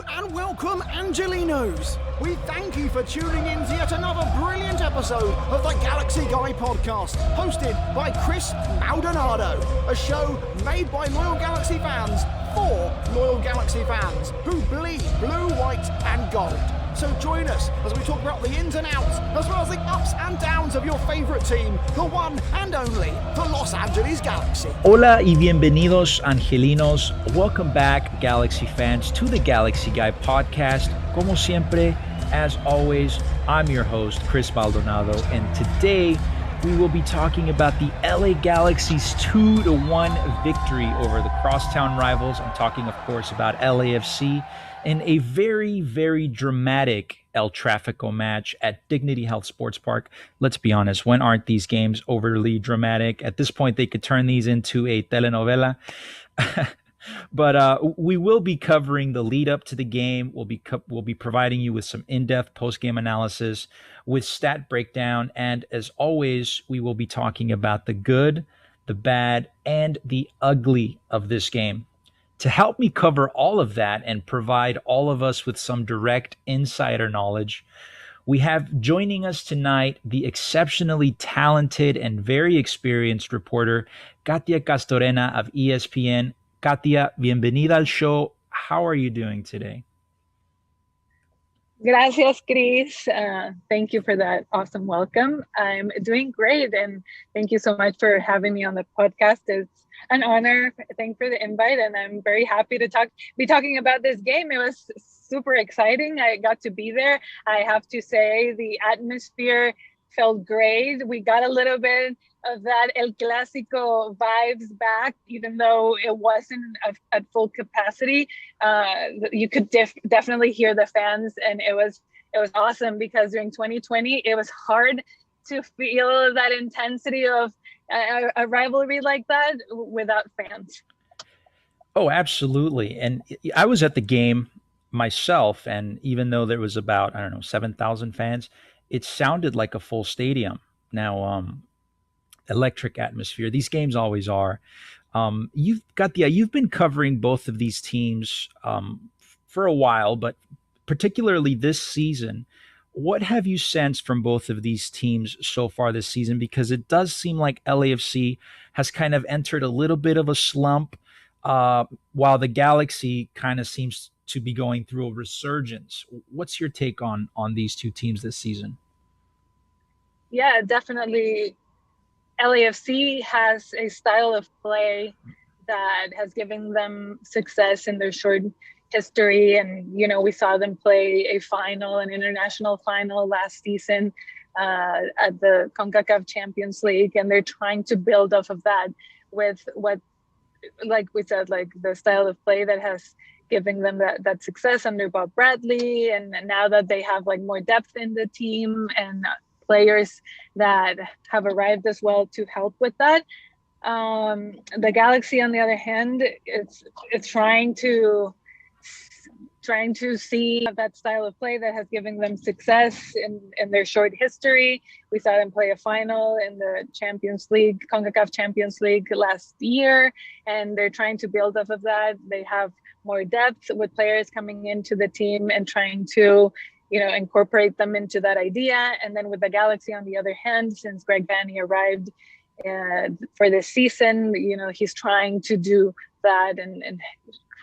Hello and welcome, Angelinos. We thank you for tuning in to yet another brilliant episode of the Galaxy Guy podcast, hosted by Chris Maldonado, a show made by loyal Galaxy fans for loyal Galaxy fans who bleed blue, white and gold. So join us as we talk about the ins and outs, as well as the ups and downs of your favorite team, the one and only, the Los Angeles Galaxy. Hola y bienvenidos, Angelinos. Welcome back, Galaxy fans, to the Galaxy Guy podcast. Como siempre, as always, I'm your host, Chris Maldonado, and today we will be talking about the LA Galaxy's 2-1 victory over the crosstown rivals. I'm talking, of course, about LAFC in a very, very dramatic El Tráfico match at Dignity Health Sports Park. Let's be honest, when aren't these games overly dramatic? At this point, they could turn these into a telenovela. But we will be covering the lead up to the game. We'll be providing you with some in-depth post-game analysis with stat breakdown. And as always, we will be talking about the good, the bad, and the ugly of this game. To help me cover all of that and provide all of us with some direct insider knowledge, we have joining us tonight the exceptionally talented and very experienced reporter Katia Castorena of ESPN. Katia, bienvenida al show. How are you doing today? Gracias, Chris. Thank you for that awesome welcome. I'm doing great, and thank you so much for having me on the podcast. It's an honor. Thanks for the invite, and I'm very happy to be talking about this game. It was super exciting. I got to be there. I have to say the atmosphere felt great. We got a little bit of that El Clásico vibes back, even though it wasn't at full capacity. You could definitely hear the fans, and it was awesome because during 2020, it was hard to feel that intensity of a rivalry like that without fans. Oh, absolutely. And I was at the game myself, and even though there was about, 7,000 fans, it sounded like a full stadium. Now, electric atmosphere. These games always are. You've been covering both of these teams for a while, but particularly this season. What have you sensed from both of these teams so far this season? Because it does seem like LAFC has kind of entered a little bit of a slump, while the Galaxy kind of seems to be going through a resurgence. What's your take on these two teams this season? Yeah, definitely. LAFC has a style of play that has given them success in their short history. And, we saw them play an international final last season at the CONCACAF Champions League. And they're trying to build off of that with what, like we said, like the style of play that has given them that success under Bob Bradley. And now that they have like more depth in the team and players that have arrived as well to help with that. The Galaxy, on the other hand, it's trying to see that style of play that has given them success in their short history. We saw them play a final in the Champions League, CONCACAF Champions League last year, and they're trying to build off of that. They have more depth with players coming into the team and trying to incorporate them into that idea. And then with the Galaxy, on the other hand, since Greg Vanney arrived for this season, he's trying to do that and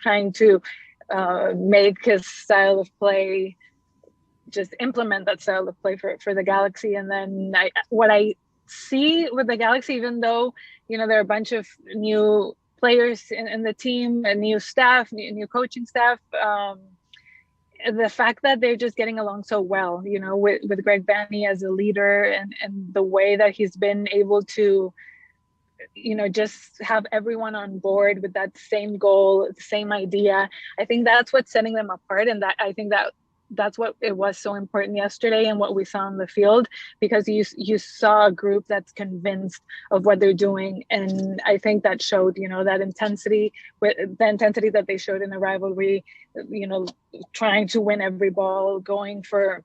trying to make his style of play, just implement that style of play for the Galaxy. And then what I see with the Galaxy, even though, there are a bunch of new players in the team, a new staff, new coaching staff, the fact that they're just getting along so well, with Greg Vanney as a leader and the way that he's been able to, just have everyone on board with that same goal, the same idea. I think that's what's setting them apart. And that I think that's what it was so important yesterday and what we saw on the field, because you saw a group that's convinced of what they're doing. And I think that showed, that intensity, with the intensity that they showed in the rivalry, trying to win every ball, going for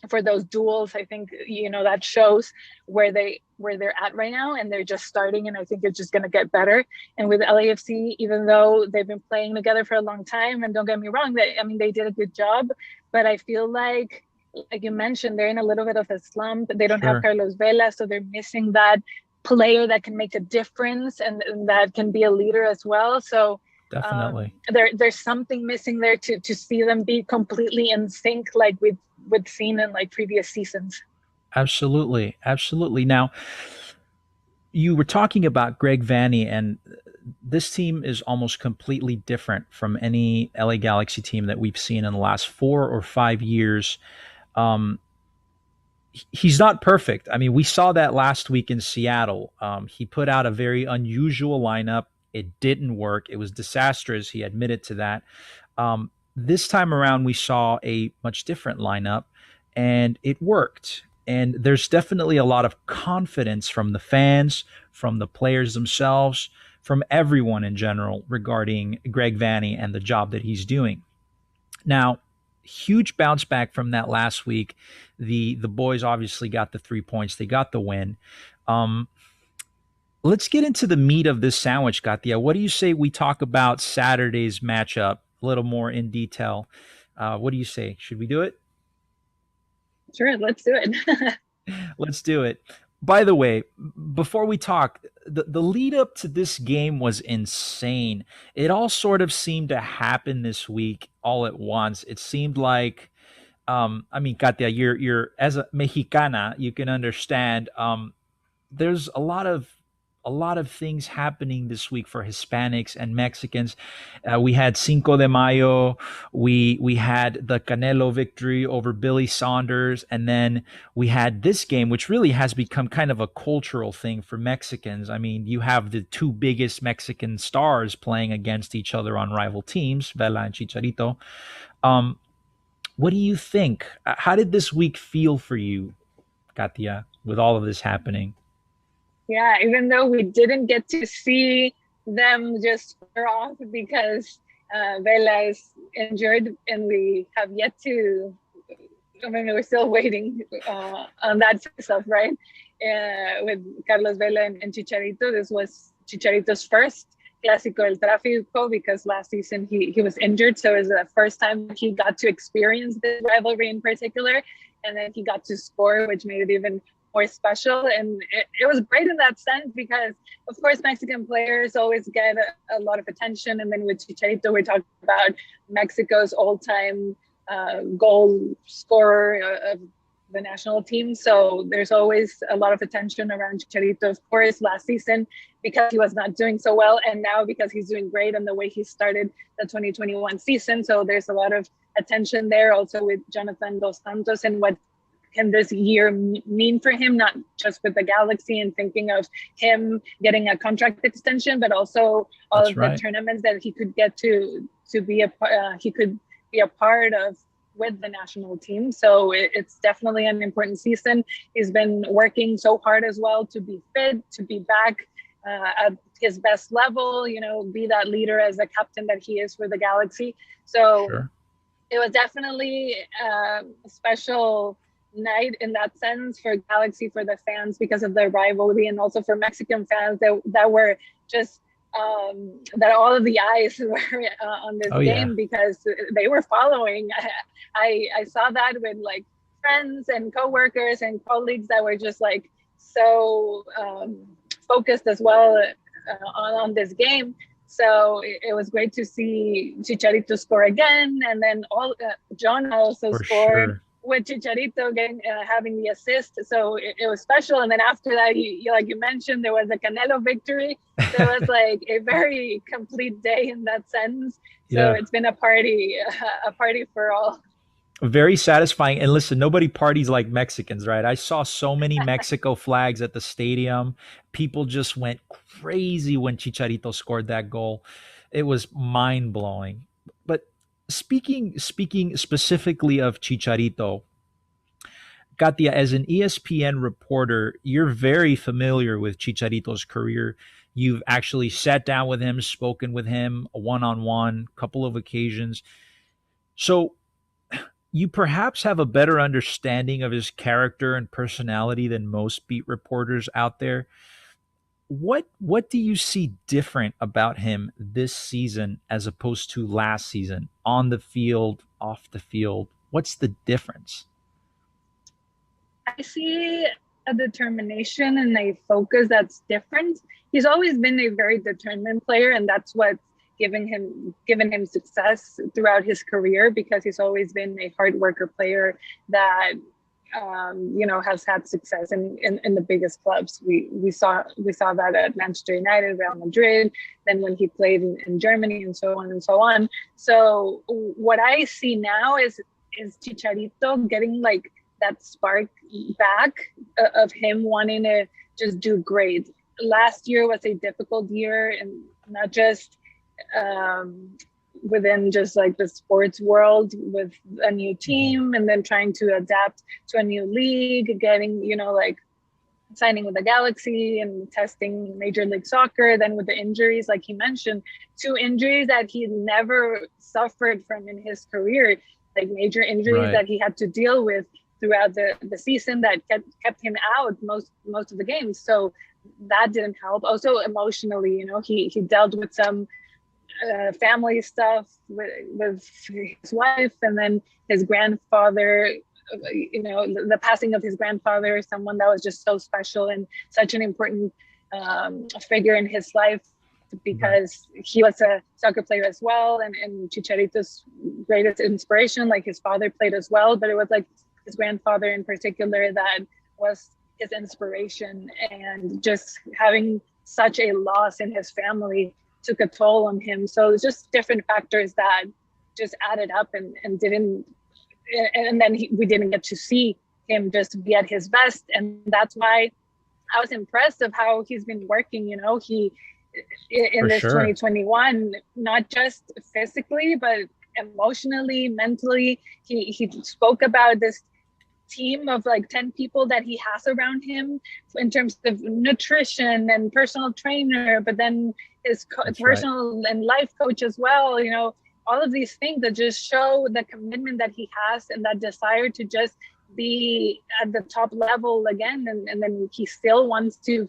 for those duels. I think, that shows where they're at right now, and they're just starting, and I think it's just going to get better. And with LAFC, even though they've been playing together for a long time, and don't get me wrong, they did a good job, but I feel like you mentioned, they're in a little bit of a slump. They don't have Sure. Carlos Vela, so they're missing that player that can make a difference, and that can be a leader as well. So Definitely. there's something missing there to see them be completely in sync, like we've seen in like previous seasons. Absolutely. Absolutely. Now, you were talking about Greg Vanney, and this team is almost completely different from any LA Galaxy team that we've seen in the last 4 or 5 years. Um, he's not perfect. I mean, we saw that last week in Seattle. He put out a very unusual lineup. It didn't work. It was disastrous. He admitted to that. This time around, we saw a much different lineup, and it worked. And there's definitely a lot of confidence from the fans, from the players themselves, from everyone in general regarding Greg Vanney and the job that he's doing. Now, huge bounce back from that last week. The boys obviously got the 3 points. They got the win. Um, let's get into the meat of this sandwich, Katia. What do you say we talk about Saturday's matchup a little more in detail? What do you say? Should we do it? Sure, let's do it. Let's do it. By the way, before we talk, the lead up to this game was insane. It all sort of seemed to happen this week all at once. It seemed like, I mean, Katia, you're as a Mexicana, you can understand. There's a lot of things happening this week for Hispanics and Mexicans. We had Cinco de Mayo, we had the Canelo victory over Billy Saunders, and then we had this game, which really has become kind of a cultural thing for Mexicans. I mean, you have the two biggest Mexican stars playing against each other on rival teams, Vela and Chicharito. Um, what do you think? How did this week feel for you, Katia, with all of this happening? Yeah, even though we didn't get to see them just square off because Vela is injured, and we have yet to. I mean, we're still waiting on that stuff, right? With Carlos Vela and Chicharito, this was Chicharito's first Clásico del Tráfico because last season he was injured, so it was the first time he got to experience this rivalry in particular, and then he got to score, which made it even more special. And it was great in that sense because, of course, Mexican players always get a lot of attention. And then with Chicharito, we're talking about Mexico's all-time goal scorer of the national team. So there's always a lot of attention around Chicharito, of course, last season because he was not doing so well, and now because he's doing great and the way he started the 2021 season. So there's a lot of attention there also with Jonathan Dos Santos and what can this year mean for him, not just with the Galaxy and thinking of him getting a contract extension, but also all That's of right. the tournaments that he could get to be he could be a part of with the national team. So it's definitely an important season. He's been working so hard as well to be fit, to be back at his best level, be that leader as the captain that he is for the Galaxy. So Sure. it was definitely a special night in that sense for Galaxy, for the fans, because of the rivalry, and also for Mexican fans that were just that all of the eyes were on this Oh yeah. game because they were following. I saw that with like friends and coworkers and colleagues that were just like so focused as well on this game. So it was great to see Chicharito score again, and then John also For scored sure. with Chicharito having the assist. So it was special. And then after that, like you mentioned, there was a Canelo victory. So it was like a very complete day in that sense. So Yeah. it's been a party for all. Very satisfying. And listen, nobody parties like Mexicans, right? I saw so many Mexico flags at the stadium. People just went crazy when Chicharito scored that goal. It was mind blowing. But speaking specifically of Chicharito, Katia, as an ESPN reporter, you're very familiar with Chicharito's career. You've actually sat down with him, spoken with him one on one, couple of occasions. So You perhaps have a better understanding of his character and personality than most beat reporters out there. What do you see different about him this season as opposed to last season, on the field, off the field? What's the difference? I see a determination and a focus that's different. He's always been a very determined player, and that's what's given him success throughout his career, because he's always been a hard worker player that has had success in the biggest clubs. We saw that at Manchester United, Real Madrid, then when he played in Germany, and so on and so on. So what I see now is Chicharito getting like that spark back of him wanting to just do great. Last year was a difficult year, and not just within just like the sports world, with a new team and then trying to adapt to a new league, getting, like signing with the Galaxy and testing Major League Soccer, then with the injuries, like he mentioned, 2 injuries that he never suffered from in his career, like major injuries that he had to deal with throughout the season that kept him out most of the games. So that didn't help. Also emotionally, he dealt with some family stuff with his wife, and then his grandfather, the passing of his grandfather, someone that was just so special and such an important figure in his life, because he was a soccer player as well, and Chicharito's greatest inspiration, like his father played as well, but it was like his grandfather in particular that was his inspiration. And just having such a loss in his family took a toll on him. So it's just different factors that just added up and then we didn't get to see him just be at his best. And that's why I was impressed of how he's been working. He in this 2021, not just physically, but emotionally, mentally. He spoke about this team of like 10 people that he has around him in terms of nutrition and personal trainer, but then his personal and life coach as well. All of these things that just show the commitment that he has and that desire to just be at the top level again. And then he still wants to,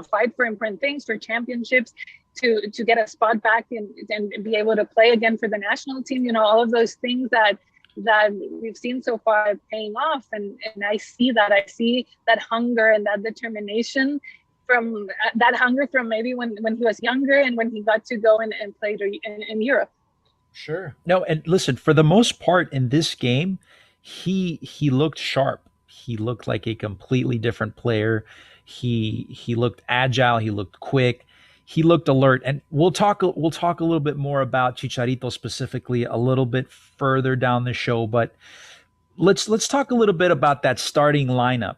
fight for important things, for championships, to get a spot back and be able to play again for the national team. All of those things that we've seen so far paying off. And I see that hunger and that determination from maybe when he was younger and when he got to go and play in Europe. Sure. No, and listen, for the most part in this game, he looked sharp. He looked like a completely different player. He looked agile. He looked quick. He looked alert. And we'll talk a little bit more about Chicharito specifically a little bit further down the show. But let's talk a little bit about that starting lineup.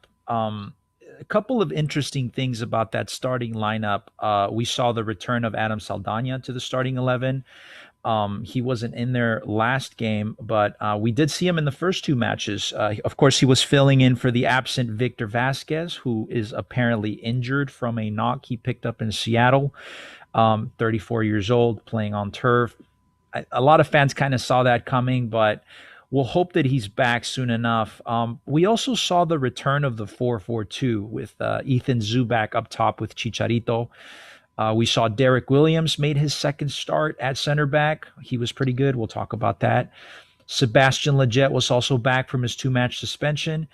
A couple of interesting things about that starting lineup. We saw the return of Adam Saldana to the starting 11. He wasn't in there last game, but we did see him in the first 2 matches. Of course, he was filling in for the absent Victor Vasquez, who is apparently injured from a knock he picked up in Seattle. 34 years old, playing on turf. A lot of fans kind of saw that coming, but we'll hope that he's back soon enough. We also saw the return of the 4-4-2 with Ethan Zubak up top with Chicharito. We saw Derek Williams made his second start at center back. He was pretty good. We'll talk about that. Sebastian Lletget was also back from his 2-match suspension.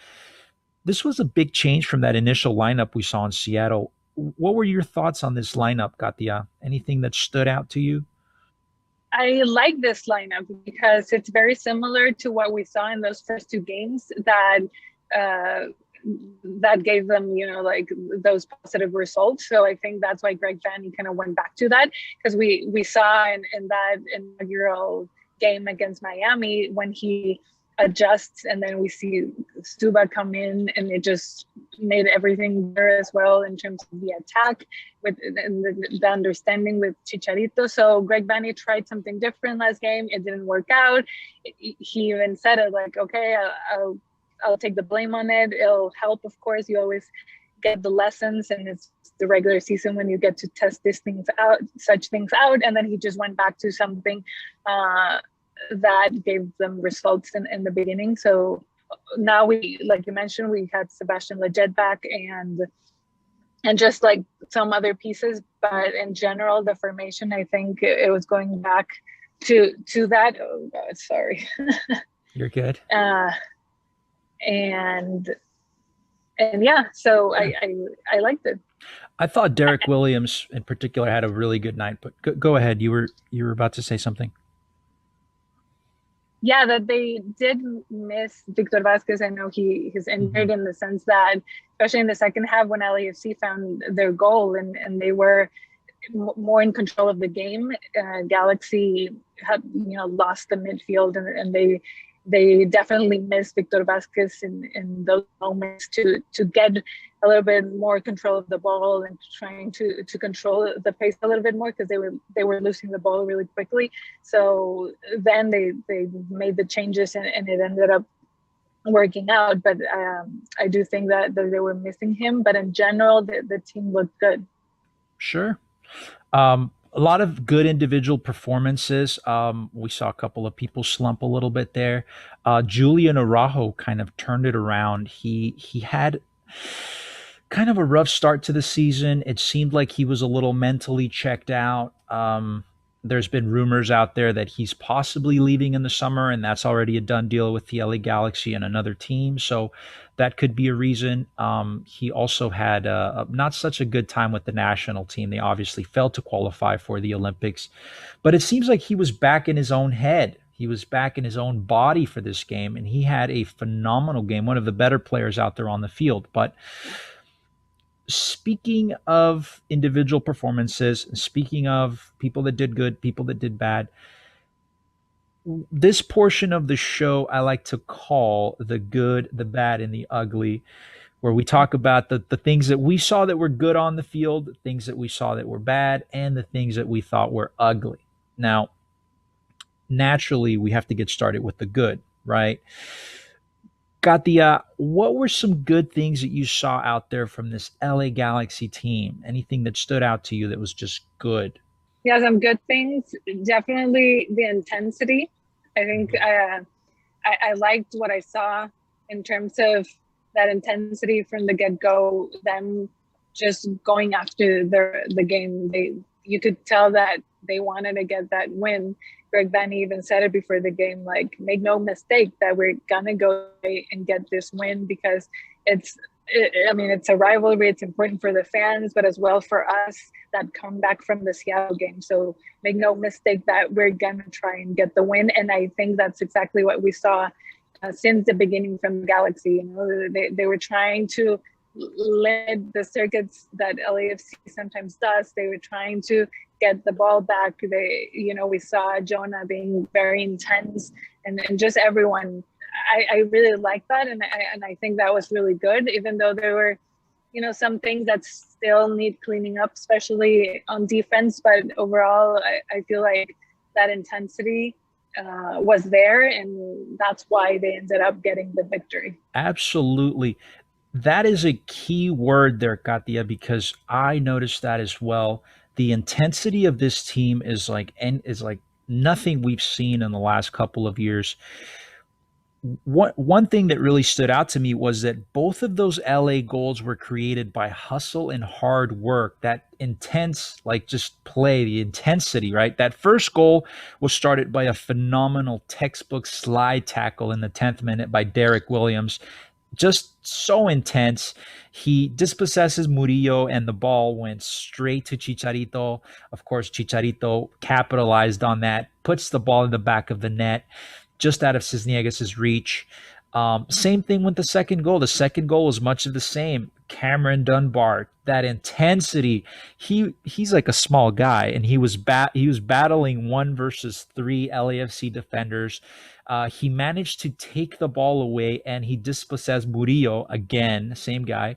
This was a big change from that initial lineup we saw in Seattle. What were your thoughts on this lineup, Katia? Anything that stood out to you? I like this lineup because it's very similar to what we saw in those first 2 games that gave them, those positive results. So I think that's why Greg Vanney kind of went back to that, because we saw in that inaugural game against Miami when he adjusts, and then we see Stuba come in, and it just made everything better as well in terms of the attack with the understanding with Chicharito. So Greg Vanney tried something different last game. It didn't work out. He even said it like, okay, I'll take the blame on it. It'll help, of course. You always get the lessons, and it's the regular season when you get to test such things out. And then he just went back to something that gave them results in the beginning. So now we, like you mentioned, we had Sebastian Lletget back and just like some other pieces, but in general, the formation, I think it was going back to that. Oh God, sorry. You're good. And yeah, so I liked it. I thought Derek Williams in particular had a really good night, but go ahead. You were about to say something. Yeah, that they did miss Victor Vasquez. I know he's injured in the sense that, especially in the second half when LAFC found their goal and they were more in control of the game, Galaxy had lost the midfield and they definitely missed Victor Vasquez in those moments to get a little bit more control of the ball and trying to control the pace a little bit more, because they were losing the ball really quickly. So then they made the changes and it ended up working out. But I do think that they were missing him. But in general, the team looked good. Sure. A lot of good individual performances. We saw a couple of people slump a little bit there. Julian Araujo kind of turned it around. He had kind of a rough start to the season. It seemed like he was a little mentally checked out. There's been rumors out there that he's possibly leaving in the summer, and that's already a done deal with the LA Galaxy and another team. So that could be a reason. He also had not such a good time with the national team. They obviously failed to qualify for the Olympics, but it seems like he was back in his own head. He was back in his own body for this game, and he had a phenomenal game, one of the better players out there on the field. But speaking of individual performances, speaking of people that did good, people that did bad, this portion of the show I like to call the good, the bad, and the ugly, where we talk about the things that we saw that were good on the field, the things that we saw that were bad, and the things that we thought were ugly. Now, naturally, we have to get started with the good, right? Katia, what were some good things that you saw out there from this LA Galaxy team? Anything that stood out to you that was just good? Yeah, some good things. Definitely the intensity. I think I liked what I saw in terms of that intensity from the get-go, them just going after the game. You could tell that they wanted to get that win. Greg Van even said it before the game, like, make no mistake that we're gonna go and get this win, because it's a rivalry. It's important for the fans, but as well for us that come back from the Seattle game. So make no mistake that we're gonna try and get the win. And I think that's exactly what we saw since the beginning from Galaxy. They were trying to limit the circuits that LAFC sometimes does. They were trying to get the ball back. We saw Jonah being very intense, and just everyone. I really like that, and I think that was really good. Even though there were, some things that still need cleaning up, especially on defense. But overall, I feel like that intensity was there, and that's why they ended up getting the victory. Absolutely. That is a key word there, Katia, because I noticed that as well. The intensity of this team is like nothing we've seen in the last couple of years. One thing that really stood out to me was that both of those LA goals were created by hustle and hard work. That intense, like, just play, the intensity, right? That first goal was started by a phenomenal textbook slide tackle in the 10th minute by Derek Williams. Just so intense. He dispossesses Murillo and the ball went straight to Chicharito. Of course, Chicharito capitalized on that, puts the ball in the back of the net, just out of Cisniegas' reach. Same thing with the second goal. The second goal was much of the same. Cameron Dunbar, that intensity. He's like a small guy, and he was battling 1 versus 3 LAFC defenders. He managed to take the ball away, and he dispossessed Murillo again, same guy.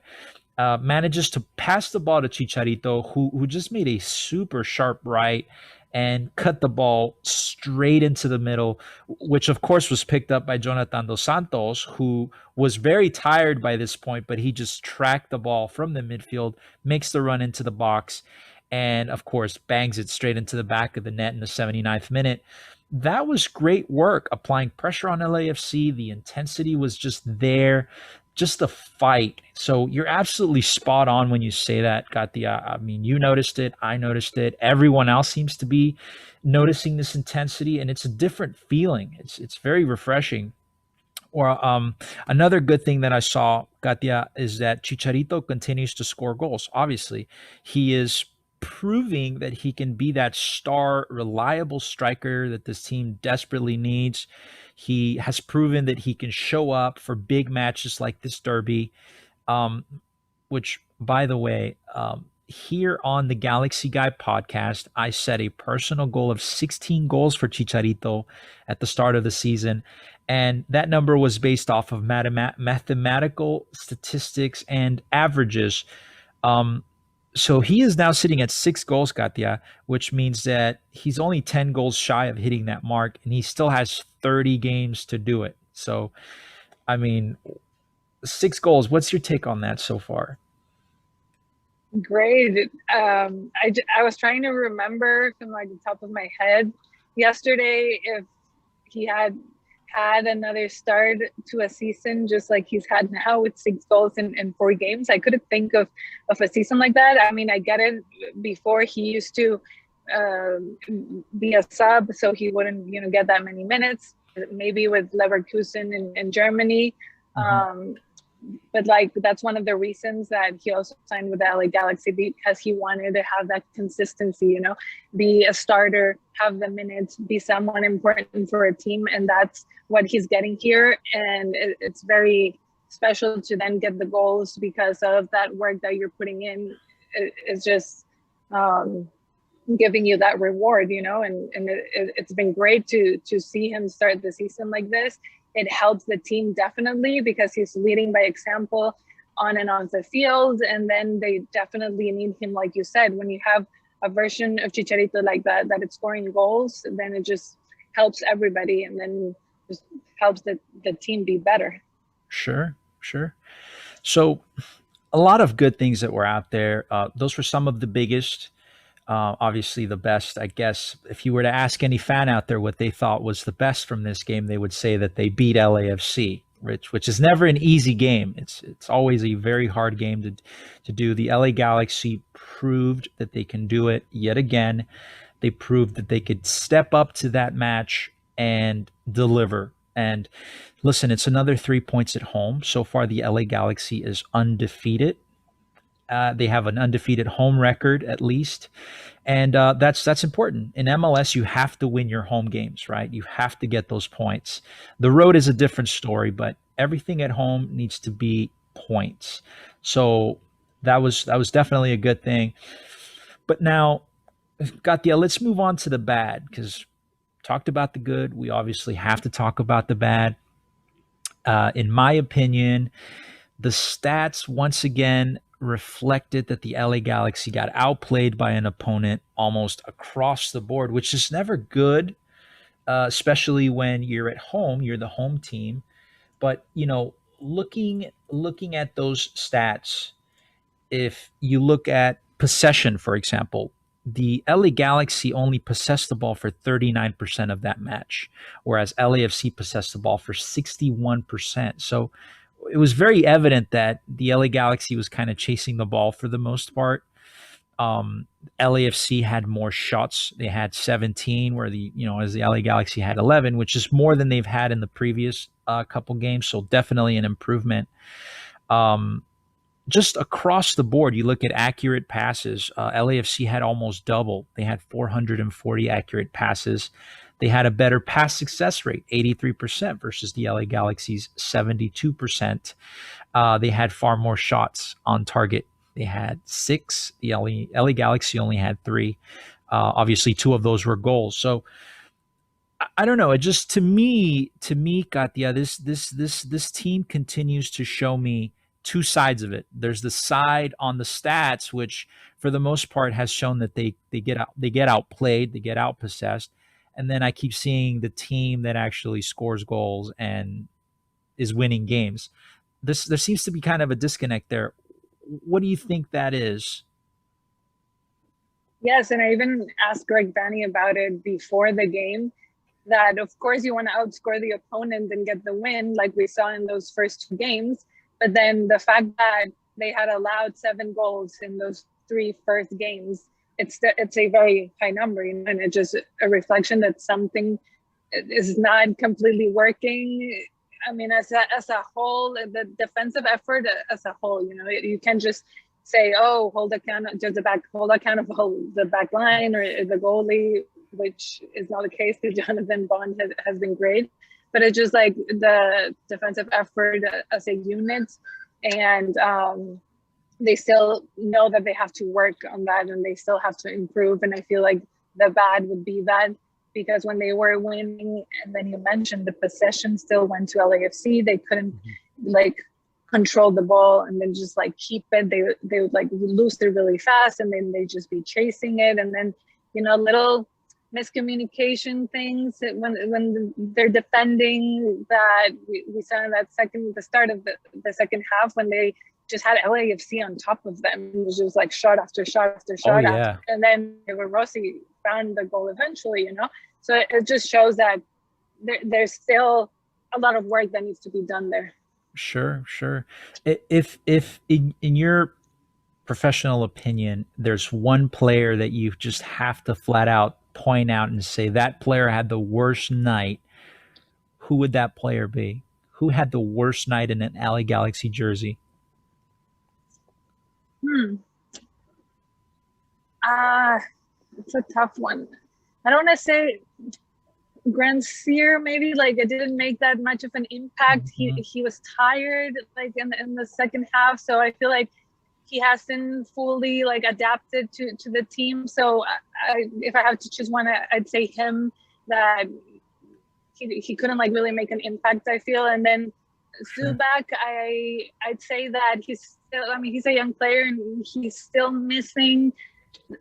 Manages to pass the ball to Chicharito, who just made a super sharp right and cut the ball straight into the middle, which of course was picked up by Jonathan Dos Santos, who was very tired by this point, but he just tracked the ball from the midfield, makes the run into the box, and of course bangs it straight into the back of the net in the 79th minute. that was great work applying pressure on LAFC. The intensity was just there, just the fight. So you're absolutely spot on when you say that, Katia. I mean, you noticed it. I noticed it. Everyone else seems to be noticing this intensity, and it's a different feeling. It's very refreshing. Or another good thing that I saw, Katia, is that Chicharito continues to score goals. Obviously, he is proving that he can be that star, reliable striker that this team desperately needs. He has proven that he can show up for big matches like this derby. Um, which, by the way, here on the Galaxy Guy podcast, I set a personal goal of 16 goals for Chicharito at the start of the season. And that number was based off of mathematical statistics and averages. Um, so he is now sitting at 6 goals, Katia, which means that he's only 10 goals shy of hitting that mark, and he still has 30 games to do it. So, I mean, 6 goals. What's your take on that so far? Great. I was trying to remember from like the top of my head yesterday if he had another start to a season just like he's had now with 6 goals in 4 games. I couldn't think of a season like that. I mean, I get it. Before he used to be a sub, so he wouldn't get that many minutes. Maybe with Leverkusen in Germany. Mm-hmm. But like that's one of the reasons that he also signed with the LA Galaxy, because he wanted to have that consistency, be a starter, have the minutes, be someone important for a team. And that's what he's getting here. And it's very special to then get the goals because of that work that you're putting in. It's just giving you that reward, and it's been great to see him start the season like this. It helps the team definitely because he's leading by example on and off the field. And then they definitely need him, like you said, when you have a version of Chicharito like that it's scoring goals, then it just helps everybody and then just helps the team be better. Sure. So a lot of good things that were out there. Those were some of the biggest. Obviously, the best, I guess, if you were to ask any fan out there what they thought was the best from this game, they would say that they beat LAFC, which is never an easy game. It's always a very hard game to do. The LA Galaxy proved that they can do it yet again. They proved that they could step up to that match and deliver. And listen, it's another 3 points at home. So far, the LA Galaxy is undefeated. They have an undefeated home record at least, and that's important. In MLS, you have to win your home games, right? You have to get those points. The road is a different story, but everything at home needs to be points. So that was definitely a good thing. But now, Katia, let's move on to the bad because talked about the good. We obviously have to talk about the bad. In my opinion, the stats once again reflected that the LA Galaxy got outplayed by an opponent almost across the board, which is never good, especially when you're at home, you're the home team. But looking at those stats, if you look at possession, for example, the LA Galaxy only possessed the ball for 39% of that match, whereas LAFC possessed the ball for 61%. So it was very evident that the LA Galaxy was kind of chasing the ball for the most part. LAFC had more shots. They had 17, where as the LA Galaxy had 11, which is more than they've had in the previous couple games. So definitely an improvement. Just across the board, you look at accurate passes. LAFC had almost double. They had 440 accurate passes. They had a better pass success rate, 83% versus the LA Galaxy's 72%. They had far more shots on target. They had 6. The LA Galaxy only had 3. Obviously, 2 of those were goals. So I don't know. It just to me, Katia, this team continues to show me 2 sides of it. There's the side on the stats, which for the most part has shown that they get outplayed, they get outpossessed. And then I keep seeing the team that actually scores goals and is winning games. There seems to be kind of a disconnect there. What do you think that is? Yes, and I even asked Greg Vanny about it before the game. that, of course, you want to outscore the opponent and get the win, like we saw in those first 2 games. But then the fact that they had allowed 7 goals in those 3 first games, it's a very high number, and it's just a reflection that something is not completely working. I mean, as a whole, the defensive effort as a whole, you can't just say, oh, hold accountable the back line or the goalie, which is not the case because Jonathan Bond has been great. But it's just like the defensive effort as a unit, and they still know that they have to work on that and they still have to improve. And I feel like the bad would be that, because when they were winning, and then you mentioned the possession still went to LAFC, they couldn't like control the ball and then just like keep it. They would like lose it really fast, and then they just be chasing it, and then little miscommunication things when they're defending, that we saw in the start of the second half, when they just had LAFC on top of them. It was just like shot after shot after shot. Oh, yeah. And then Rossi found the goal eventually, So it just shows that there's still a lot of work that needs to be done there. Sure. If in your professional opinion, there's one player that you just have to flat out point out and say that player had the worst night, who would that player be? Who had the worst night in an LA Galaxy jersey? It's a tough one. I don't want to say Gracias, maybe, like it didn't make that much of an impact. He was tired like in the second half, so I feel like he hasn't fully like adapted to the team. So if I have to choose one, I'd say him, that he couldn't like really make an impact, I feel. And then Zubak, I'd say that he's a young player and he's still missing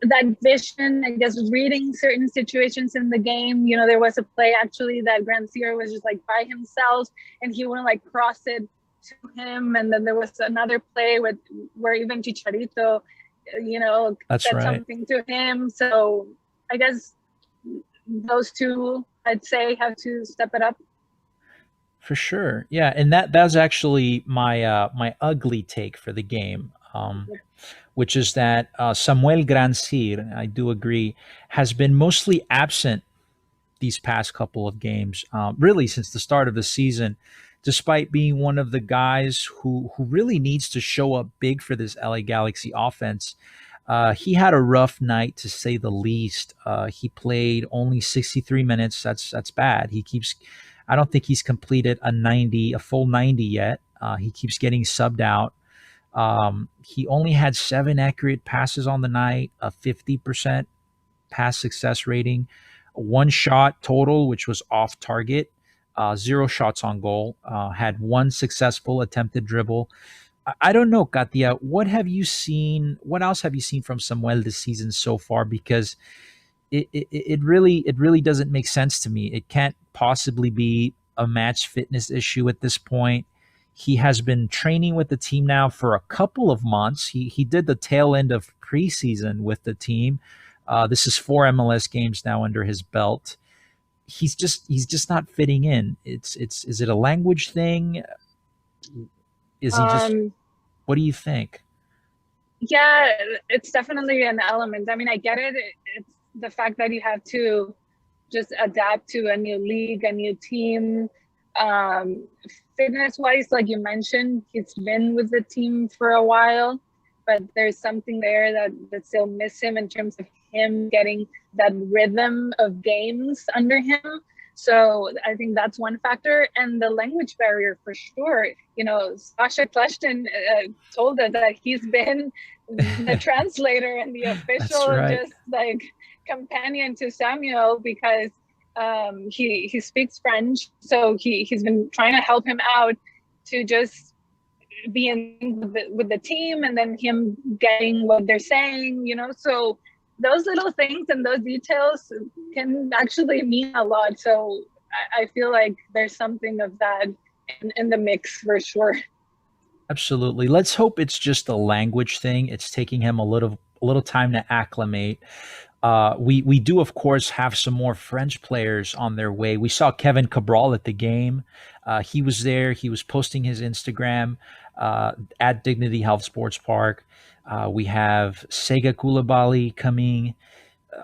that vision, I guess, reading certain situations in the game. There was a play actually that Gracias was just like by himself and he wouldn't like cross it to him. And then there was another play where even Chicharito, said something to him. So I guess those two, I'd say, have to step it up. For sure. Yeah. And that was actually my my ugly take for the game. Which is that Samuel Gracias, I do agree, has been mostly absent these past couple of games, really since the start of the season, despite being one of the guys who really needs to show up big for this LA Galaxy offense. He had a rough night, to say the least. He played only 63 minutes. That's bad. I don't think he's completed a full 90 yet. He keeps getting subbed out. He only had 7 accurate passes on the night, a 50% pass success rating, 1 shot total, which was off target, 0 shots on goal, had 1 successful attempted dribble. I don't know, Katia, what else have you seen from Samuel this season so far? Because it really doesn't make sense to me. It can't possibly be a match fitness issue at this point. He has been training with the team now for a couple of months. He did the tail end of preseason with the team. This is 4 MLS games now under his belt. He's just not fitting in. Is it a language thing? Is he just? What do you think? Yeah, it's definitely an element. I mean, I get it. It's the fact that you have to just adapt to a new league, a new team. Fitness wise, like you mentioned, he's been with the team for a while, but there's something there that still miss him in terms of him getting that rhythm of games under him. So I think that's one factor, and the language barrier for sure. Sasha Kleshton told us that he's been the translator and the official just like companion to Samuel, because he speaks French, so he's been trying to help him out to just be in with the team, and then him getting what they're saying, so those little things and those details can actually mean a lot. So I feel like there's something of that in the mix for sure. Absolutely. Let's hope it's just a language thing. It's taking him a little time to acclimate. We do, of course, have some more French players on their way. We saw Kevin Cabral at the game. He was there. He was posting his Instagram at Dignity Health Sports Park. We have Sega Koulibaly coming,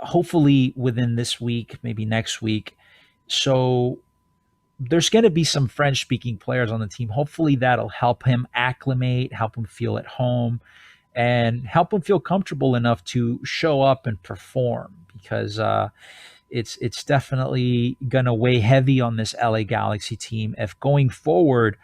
hopefully within this week, maybe next week. So there's going to be some French speaking players on the team. Hopefully that'll help him acclimate, help him feel at home, and help him feel comfortable enough to show up and perform, because it's definitely going to weigh heavy on this LA Galaxy team if going forward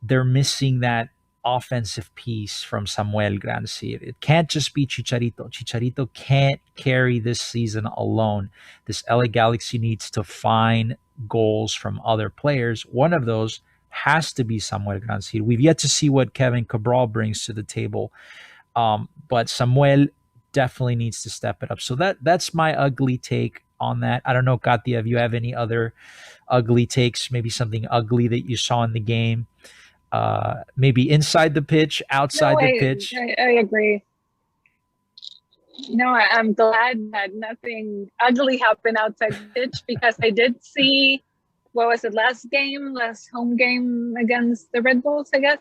they're missing that offensive piece from Samuel Grandsir. It can't just be Chicharito. Chicharito can't carry this season alone. This LA Galaxy needs to find goals from other players. One of those has to be Samuel Grandsir. We've yet to see what Kevin Cabral brings to the table, but Samuel definitely needs to step it up. So that's my ugly take on that. I don't know, Katia, if you have any other ugly takes, maybe something ugly that you saw in the game, maybe inside the pitch, outside the pitch. I agree. No, I'm glad that nothing ugly happened outside the pitch, because I did see, what was it, last home game against the Red Bulls, I guess.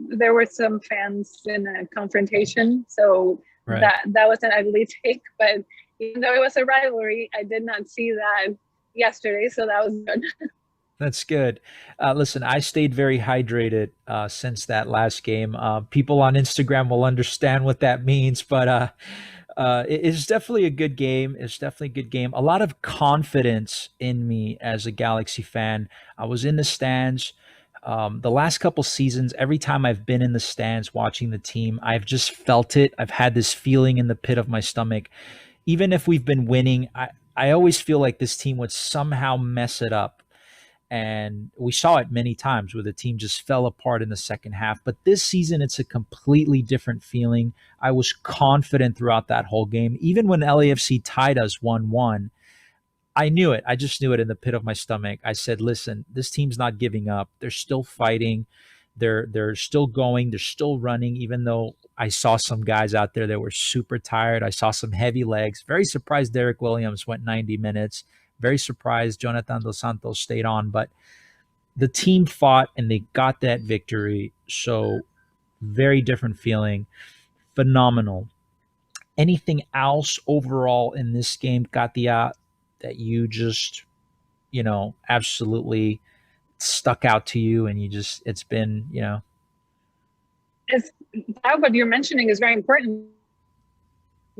There were some fans in a confrontation, so Right. that was an ugly take. But even though it was a rivalry, I did not see that yesterday, so that was good. That's good. Listen, I stayed very hydrated since that last game. People on Instagram will understand what that means, but it's definitely a good game. It's definitely a good game. A lot of confidence in me as a Galaxy fan. I was in the stands. The last couple seasons, every time I've been in the stands watching the team, I've just felt it. I've had this feeling in the pit of my stomach. Even if we've been winning, I always feel like this team would somehow mess it up. And we saw it many times where the team just fell apart in the second half. But this season, it's a completely different feeling. I was confident throughout that whole game. Even when LAFC tied us 1-1, I knew it. I just knew it in the pit of my stomach. I said, listen, this team's not giving up. They're still fighting. They're still going. They're still running, even though I saw some guys out there that were super tired. I saw some heavy legs. Very surprised Derek Williams went 90 minutes. Very surprised Jonathan Dos Santos stayed on. But the team fought and they got that victory. So very different feeling. Phenomenal. Anything else overall in this game, Katia, that you just, absolutely stuck out to you, and it's been, It's, that what you're mentioning is very important,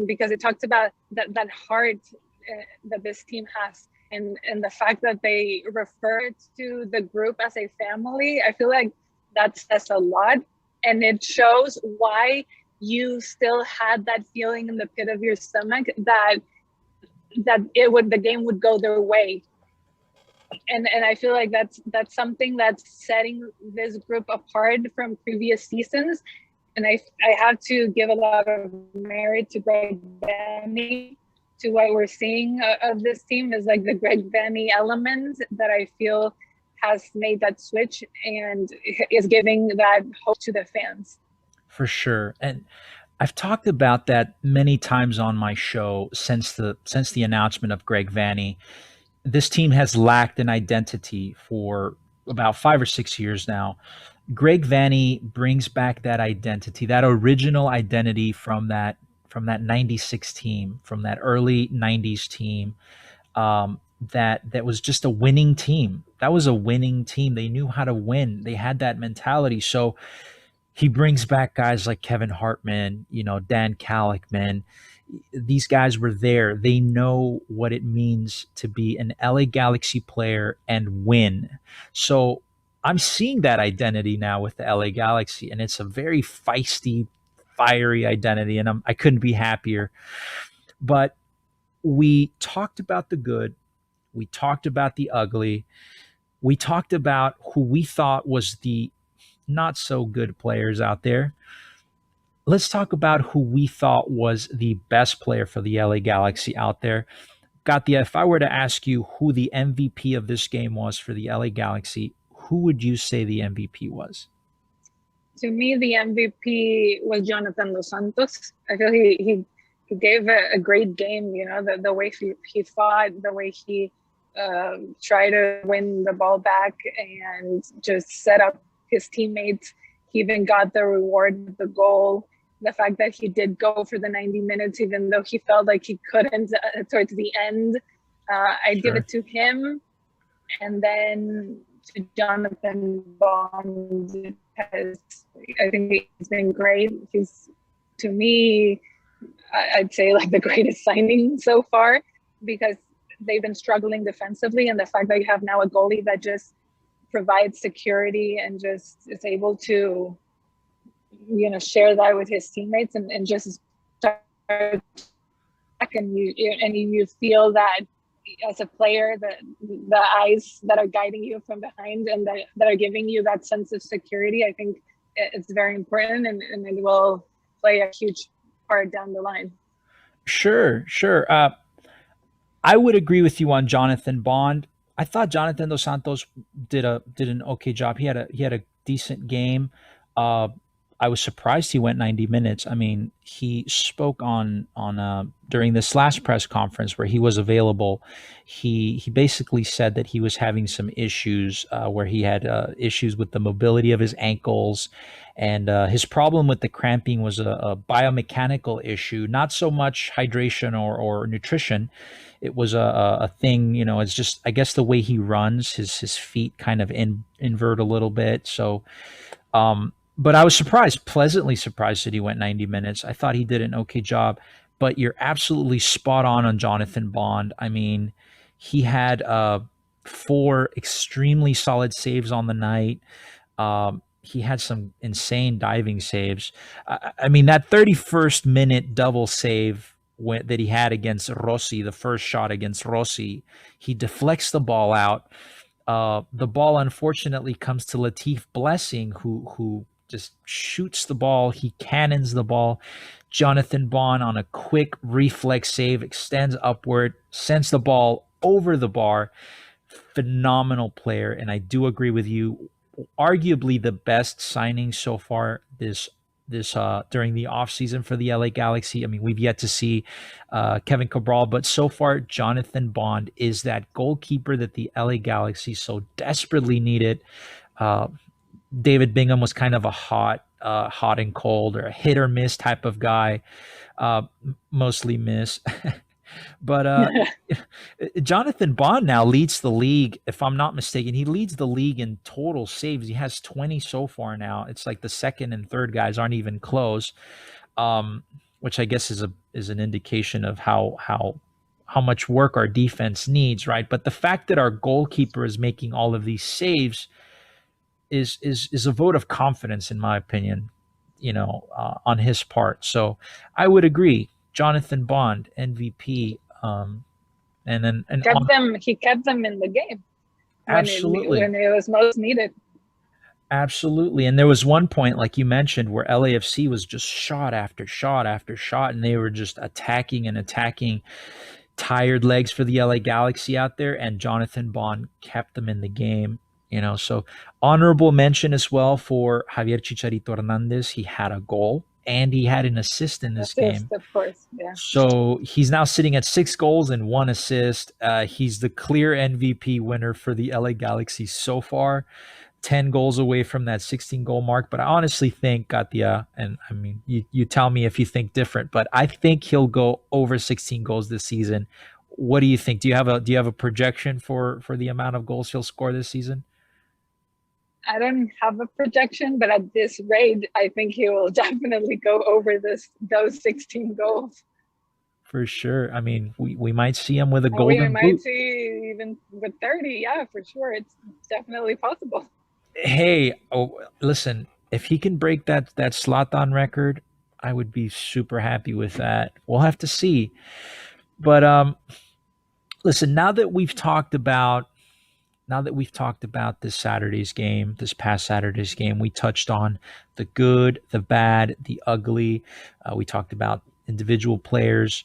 because it talks about that heart that this team has, and the fact that they refer to the group as a family. I feel like that says a lot, and it shows why you still had that feeling in the pit of your stomach that the game would go their way. And I feel like that's something that's setting this group apart from previous seasons. And I have to give a lot of merit to Greg Vanney, to what we're seeing of this team is like the Greg Vanney element that I feel has made that switch and is giving that hope to the fans. For sure. And I've talked about that many times on my show since the announcement of Greg Vanney. This team has lacked an identity for about 5 or 6 years now. Greg Vanney brings back that identity, that original identity from that 96 team, from that early 90s team, that was just a winning team. That was a winning team. They knew how to win. They had that mentality. So he brings back guys like Kevin Hartman, Dan Kalikman. These guys were there. They know what it means to be an LA Galaxy player and win. So I'm seeing that identity now with the LA Galaxy, and it's a very feisty, fiery identity, and I couldn't be happier. But we talked about the good. We talked about the ugly. We talked about who we thought was the not so good players out there. Let's talk about who we thought was the best player for the LA Galaxy out there. Katia, if I were to ask you who the MVP of this game was for the LA Galaxy, who would you say the MVP was? To me, the MVP was Jonathan Dos Santos. I feel he gave a great game. You know, the way he fought, the way he tried to win the ball back and just set up his teammates. He even got the reward of the goal. The fact that he did go for the 90 minutes, even though he felt like he couldn't towards the end. I give it to him. And then to Jonathan Bond, because I think he's been great. He's, to me, I'd say like the greatest signing so far, because they've been struggling defensively, and the fact that you have now a goalie that just provides security and just is able to, you know, share that with his teammates and just start and you feel that as a player, the eyes that are guiding you from behind and that are giving you that sense of security, I think it's very important, and it will play a huge part down the line. Sure. I would agree with you on Jonathan Bond. I thought Jonathan Dos Santos did an okay job. He had a decent game. Uh, I was surprised he went 90 minutes. I mean, he spoke on during this last press conference where he was available. He basically said that he was having some issues where he had issues with the mobility of his ankles, and his problem with the cramping was a biomechanical issue, not so much hydration or nutrition. It was a thing, you know. It's just, I guess, the way he runs, his feet kind of invert a little bit. So, but I was surprised, pleasantly surprised that he went 90 minutes. I thought he did an okay job. But you're absolutely spot on Jonathan Bond. I mean, he had four extremely solid saves on the night. He had some insane diving saves. I mean, that 31st minute double save that he had against Rossi, the first shot against Rossi, he deflects the ball out. The ball unfortunately comes to Latif Blessing, who just shoots the ball. He cannons the ball. Jonathan Bond, on a quick reflex save, extends upward, sends the ball over the bar. Phenomenal player, and I do agree with you. Arguably the best signing so far this during the offseason for the LA Galaxy. I mean, we've yet to see Kevin Cabral, but so far Jonathan Bond is that goalkeeper that the LA Galaxy so desperately needed. David Bingham was kind of a hot and cold, or a hit or miss type of guy, mostly miss. But Jonathan Bond now leads the league, if I'm not mistaken. He leads the league in total saves. He has 20 so far now. It's like the second and third guys aren't even close, which I guess is an indication of how much work our defense needs, right? But the fact that our goalkeeper is making all of these saves is a vote of confidence, in my opinion, on his part. So I would agree. Jonathan Bond, MVP, and he kept them in the game absolutely when it was most needed. Absolutely. And there was one point, like you mentioned, where LAFC was just shot after shot after shot, and they were just attacking and attacking. Tired legs for the LA Galaxy out there, and Jonathan Bond kept them in the game. So honorable mention as well for Javier Chicharito Hernandez. He had a goal and he had an assist in this game. Of course, yeah. So he's now sitting at 6 goals and 1 assist. He's the clear MVP winner for the LA Galaxy so far. 10 goals away from that 16-goal mark. But I honestly think, Katia, and I mean, you tell me if you think different, but I think he'll go over 16 goals this season. What do you think? Do you have a projection for the amount of goals he'll score this season? I don't have a projection, but at this rate, I think he will definitely go over those 16 goals. For sure. I mean, we might see him with a golden boot. We might see even with 30. Yeah, for sure. It's definitely possible. Hey, listen, if he can break that Zlatan record, I would be super happy with that. We'll have to see. But listen, now that we've talked about this past Saturday's game, we touched on the good, the bad, the ugly. We talked about individual players.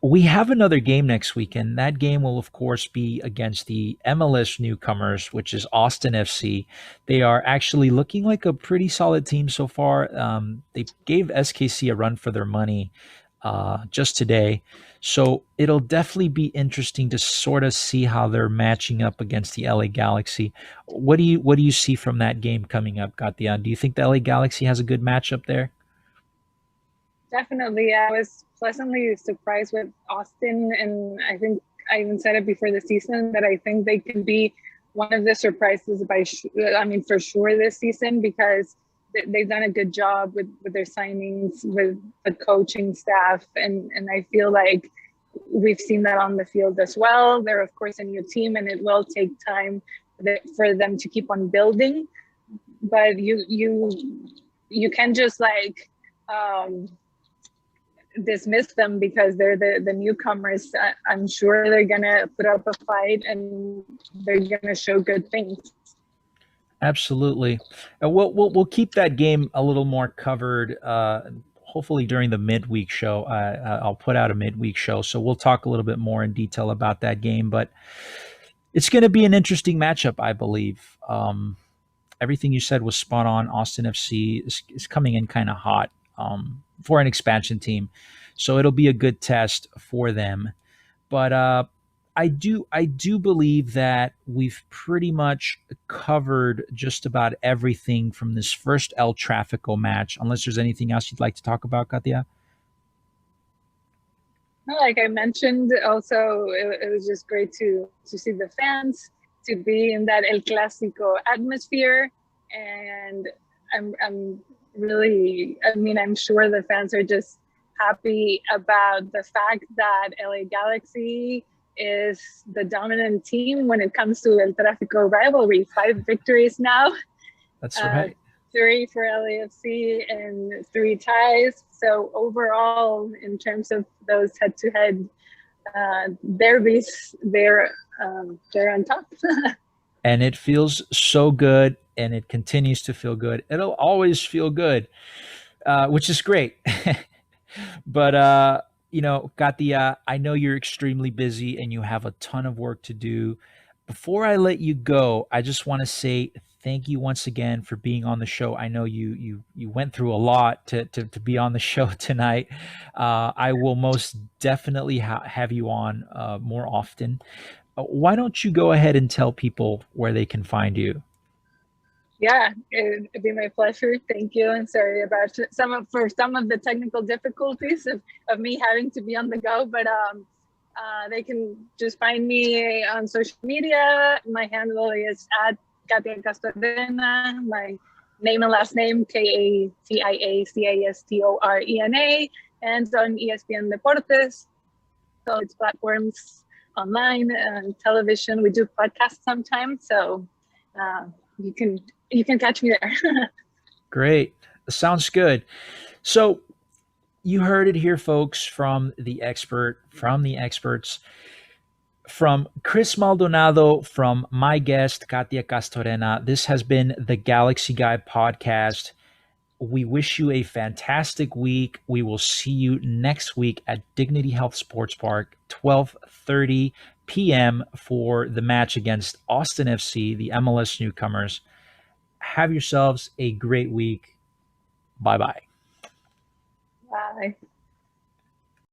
We have another game next week, and that game will, of course, be against the MLS newcomers, which is Austin FC. They are actually looking like a pretty solid team so far. They gave SKC a run for their money just today. So it'll definitely be interesting to sort of see how they're matching up against the LA Galaxy. What do you see from that game coming up, Katia? Do you think the LA Galaxy has a good matchup there? Definitely. I was pleasantly surprised with Austin, and I think I even said it before the season that I think they can be one of the surprises I mean, for sure this season, because they've done a good job with their signings, with the coaching staff, and I feel like we've seen that on the field as well. They're of course a new team, and it will take time for them to keep on building. But you can just like dismiss them because they're the newcomers. I'm sure they're gonna put up a fight and they're gonna show good things. Absolutely. And we'll keep that game a little more covered. Hopefully during the midweek show. I'll put out a midweek show, so we'll talk a little bit more in detail about that game. But it's going to be an interesting matchup, I believe. Everything you said was spot on. Austin FC is coming in kind of hot for an expansion team, so it'll be a good test for them. But I do believe that we've pretty much covered just about everything from this first El Trafico match. Unless there's anything else you'd like to talk about, Katia. Like I mentioned, also it was just great to see the fans, to be in that El Clásico atmosphere, and I'm really, I mean, I'm sure the fans are just happy about the fact that LA Galaxy is the dominant team when it comes to El Tráfico rivalry. 5 victories now. That's right. 3 for LAFC and 3 ties. So overall, in terms of those head-to-head derbies, they're on top. And it feels so good, and it continues to feel good. It'll always feel good, which is great. But Katia, I know you're extremely busy and you have a ton of work to do. Before I let you go, I just want to say thank you once again for being on the show. I know you went through a lot to be on the show tonight. I will most definitely have you on more often. Why don't you go ahead and tell people where they can find you? Yeah, it'd be my pleasure. Thank you. And sorry about some of the technical difficulties of me having to be on the go, but they can just find me on social media. My handle is at Katia Castorena. My name and last name, KATIA CASTORENA, and on ESPN Reportes. So it's platforms online and television. We do podcasts sometimes, so you can catch me there. Great. Sounds good. So you heard it here, folks, from the experts, from Chris Maldonado, from my guest, Katia Castorena. This has been the Galaxy Guy podcast. We wish you a fantastic week. We will see you next week at Dignity Health Sports Park, 12:30 p.m. for the match against Austin FC, the MLS newcomers. Have yourselves a great week. Bye-bye. Bye.